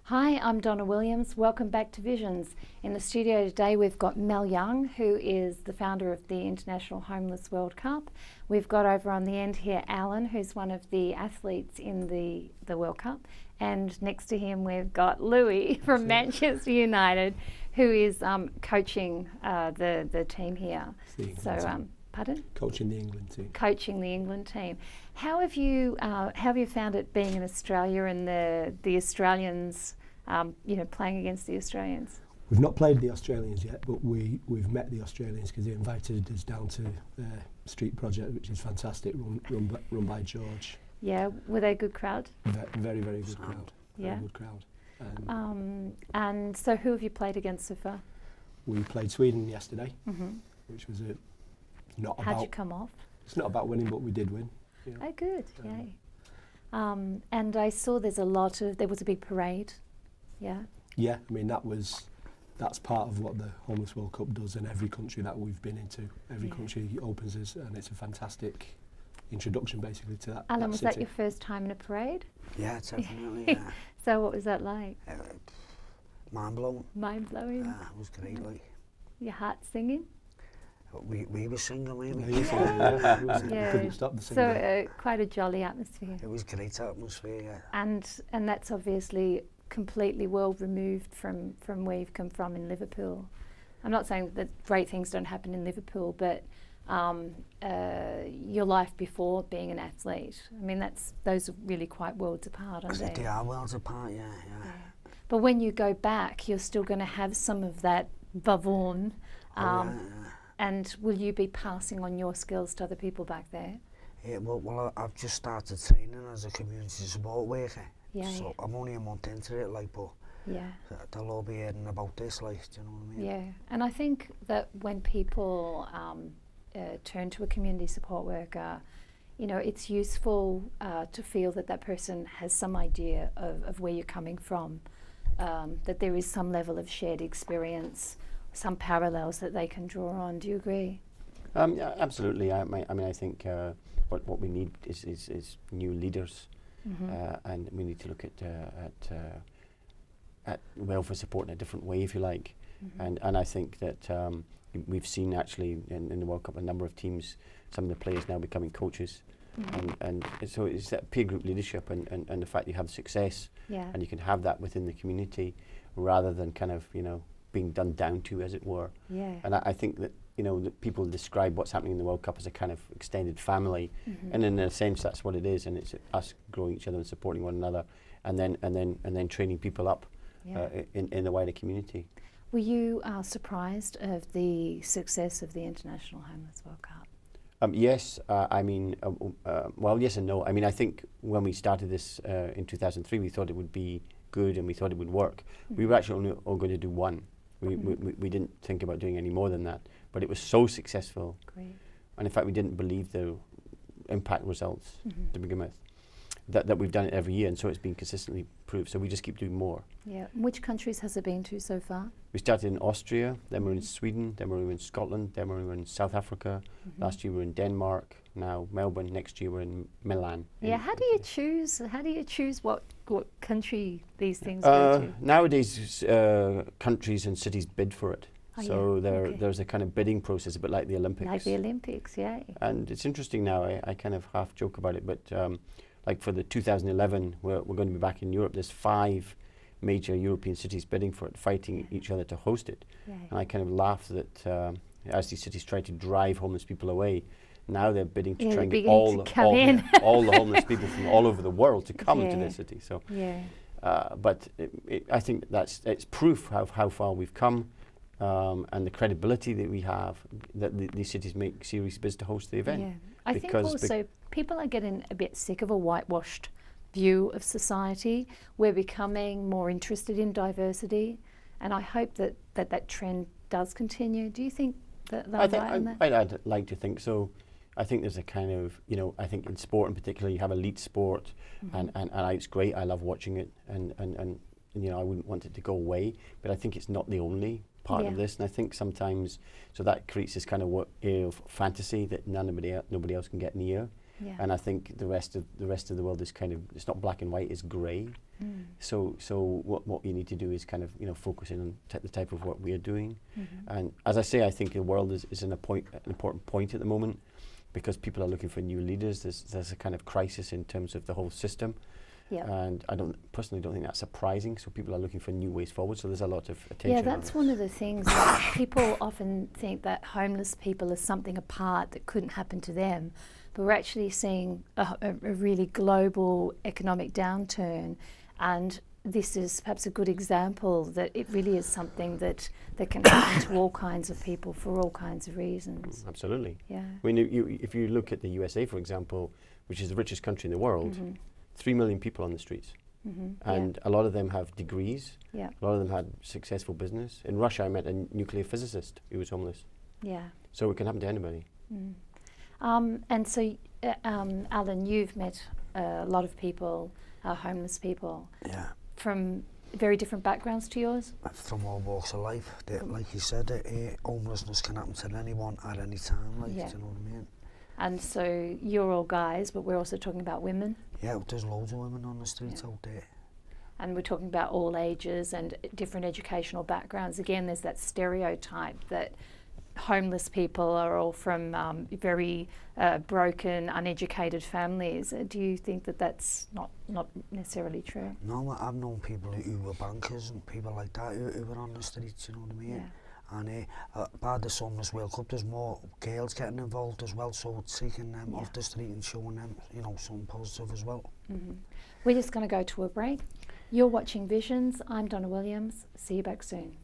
Hi, I'm Donna Williams. Welcome back to Visions. In the studio today we've got Mel Young, who is the founder of the International Homeless World Cup. We've got over on the end here Alan, who's one of the athletes in the World Cup. And next to him we've got Louis from Manchester United, who is coaching the team here. Pardon? Coaching the England team. Coaching the England team. How have you found it being in Australia and the Australians, playing against the Australians? We've not played the Australians yet, but we've met the Australians because they invited us down to their street project, which is fantastic, run by George. Yeah, were they a good crowd? Very, very good crowd. Yeah. Very good crowd. And so who have you played against so far? We played Sweden yesterday, which was How'd you come off? It's not about winning, but we did win. Yeah. Oh, good, yay. And I saw there was a big parade, yeah? Yeah, I mean, that's part of what the Homeless World Cup does in every country that we've been into. Every country opens us, and it's a fantastic introduction, basically, to that Alan, was city. that your first time in a parade? Yeah, definitely, yeah. So what was that like? Mind-blowing. Mind-blowing? Yeah, it was great, like. Your heart singing? We were singing, really. Yeah. Couldn't stop the singing. So quite a jolly atmosphere. It was great atmosphere, yeah. And that's obviously completely world removed from where you've come from in Liverpool. I'm not saying that great things don't happen in Liverpool, but your life before being an athlete, I mean, those are really quite worlds apart, aren't they? They are worlds apart, yeah. But when you go back, you're still going to have some of that bavon. And will you be passing on your skills to other people back there? Yeah, well, I've just started training as a community support worker. Yeah. So I'm only a month into it, like, but they'll all be hearing about this, like, do you know what I mean? Yeah, and I think that when people turn to a community support worker, it's useful to feel that person has some idea of where you're coming from, that there is some level of shared experience, some parallels that they can draw on. Do you agree? Yeah, absolutely. I mean, I think what we need is new leaders, and we need to look at welfare support in a different way, if you like. And I think that we've seen actually in the World Cup a number of teams, some of the players now becoming coaches, and so it's that peer group leadership and the fact you have success, and you can have that within the community rather than kind of being done down to, as it were. Yeah. And I think that that people describe what's happening in the World Cup as a kind of extended family, and in a sense that's what it is, and it's us growing each other and supporting one another, and then training people up in the wider community. Were you surprised of the success of the International Homeless World Cup? Yes, I mean, well, yes and no. I mean, I think when we started this in 2003, we thought it would be good and we thought it would work. We were actually only going to do one. We didn't think about doing any more than that, but it was so successful. Great. And in fact, we didn't believe the impact results to begin with, that we've done it every year, and so it's been consistently proved, so we just keep doing more. Yeah. Which countries has it been to so far? We started in Austria, then we're in Sweden, then we're in Scotland, then we're in South Africa. Last year we were in Denmark, now Melbourne, next year we're in Milan. Yeah, how do you choose what country these things go to? Nowadays, countries and cities bid for it. Oh, so there's a kind of bidding process, a bit like the Olympics. Like the Olympics, yeah. And it's interesting now, I kind of half joke about it, but like for the 2011, we're going to be back in Europe. There's 5 major European cities bidding for it, fighting each other to host it. Yeah. And I kind of laugh that as these cities try to drive homeless people away, now they're bidding to try and get all the homeless people from all over the world to come to their city. So, but I think it's proof of how far we've come, and the credibility that we have, that these cities make serious bids to host the event. Yeah. I think also people are getting a bit sick of a whitewashed view of society. We're becoming more interested in diversity, and I hope that trend does continue. Do you think that they're right on that? I'd like to think so. I think there's a kind of, I think in sport in particular, you have elite sport, and it's great. I love watching it, and I wouldn't want it to go away, but I think it's not the only part of this, and I think sometimes, so that creates this kind of fantasy that nobody else can get near. Yeah. And I think the rest of the world is kind of, it's not black and white, it's grey. So what you need to do is kind of, you know, focus in on the type of work we are doing. And as I say, I think the world is an important point at the moment, because people are looking for new leaders. There's a kind of crisis in terms of the whole system. Yeah. And I personally don't think that's surprising. So people are looking for new ways forward. So there's a lot of attention. Yeah, that's one of the things that people often think, that homeless people are something apart that couldn't happen to them. But we're actually seeing a really global economic downturn, and this is perhaps a good example that it really is something that can happen to all kinds of people for all kinds of reasons. Absolutely. Yeah. I mean, if you look at the USA, for example, which is the richest country in the world, 3 million people on the streets. And a lot of them have degrees. Yeah. A lot of them had successful business. In Russia, I met a nuclear physicist who was homeless. Yeah. So it can happen to anybody. And so, Alan, you've met a lot of people, homeless people, from very different backgrounds to yours? From all walks of life. Like you said, homelessness can happen to anyone at any time, like, do you know what I mean? And so you're all guys, but we're also talking about women? Yeah, there's loads of women on the streets out there. And we're talking about all ages and different educational backgrounds. Again, there's that stereotype that homeless people are all from very broken, uneducated families. Do you think that that's not necessarily true? No, I've known people who were bankers and people like that who were on the streets, you know what I mean? Yeah. And by the Homeless World Cup, there's more girls getting involved as well, so it's taking them off the street and showing them, you know, something positive as well. We're just going to go to a break. You're watching Visions. I'm Donna Williams. See you back soon.